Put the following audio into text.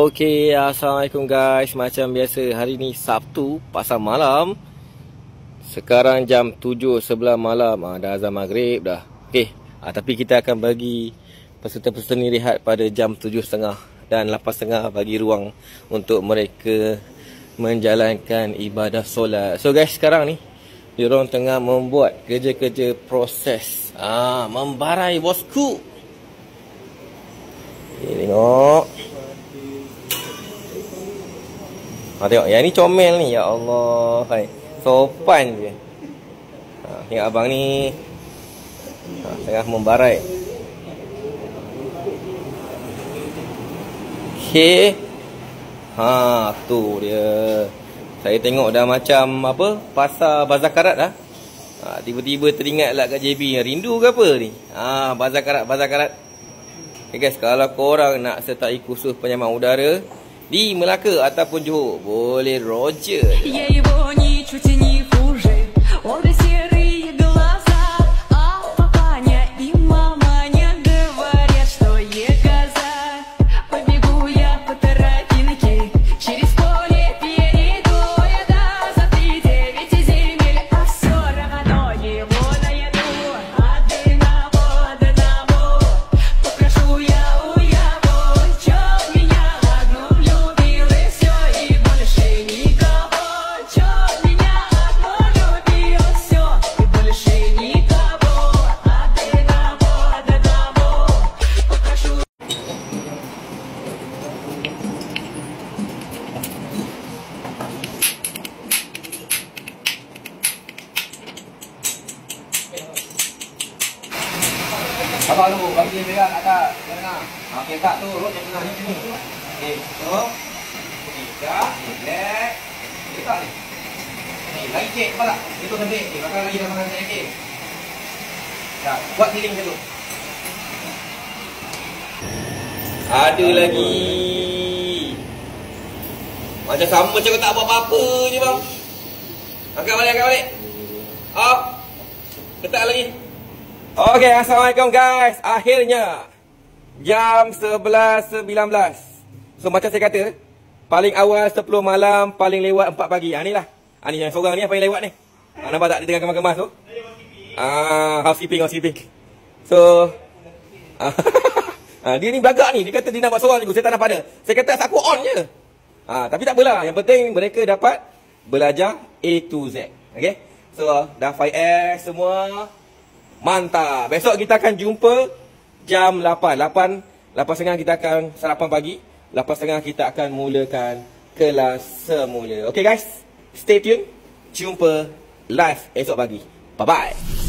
Okey, Assalamualaikum guys. Macam biasa, hari ni Sabtu, pasar malam. Sekarang jam 7.11 malam. Dah azan maghrib dah. Okey, tapi kita akan bagi peserta-peserta ni rehat pada jam 7.30 dan 8.30 bagi ruang untuk mereka menjalankan ibadah solat. So guys, sekarang ni diorang tengah membuat kerja-kerja proses membarai bosku. Tengok. Tengok, yang ni comel ni. Ya Allah, hai. Sopan je. Tengok abang ni tengah membarai. Okay. Tu dia. Saya tengok dah macam apa, pasar Bazar Karat dah. Tiba-tiba teringat lah kat JB. Rindu ke apa ni? Bazar Karat, Bazar Karat. Okay guys, kalau korang nak sertai kursus penyamang udara di Melaka ataupun Johor, boleh Roger. Abang tu, bagi dia pegang kat atas, dia tengah. Okey, kat tu, rot yang tengah ni. Okey, tu. Tiga, relax. Dekat ni. Ni, lagi cek, nampak tak? Itu cantik. Belakang lagi dah makan saya, okey. Ya, buat healing dulu. Ada lagi. Macam sama macam kau tak buat apa-apa je bang. Angkat balik, angkat balik. Letak lagi. Okey, Assalamualaikum guys. Akhirnya jam 11.19. So macam saya kata, paling awal 10 malam, paling lewat 4 pagi. Ni lah. Ni yang seorang ni yang paling lewat ni. Nampak tak dia tengah kemas-kemas tu? Housekeeping. So dia ni belagak ni. Dia kata dia nak buat seorang juga. Saya tak nampak dia. Saya kata aku on je. Tapi tak apalah. Yang penting mereka dapat belajar A to Z. Okay. So dah 5S semua. Mantap. Besok kita akan jumpa jam 8. 8.30 kita akan sarapan pagi. 8.30 kita akan mulakan kelas semula. Okay guys, stay tune. Jumpa live esok pagi. Bye-bye.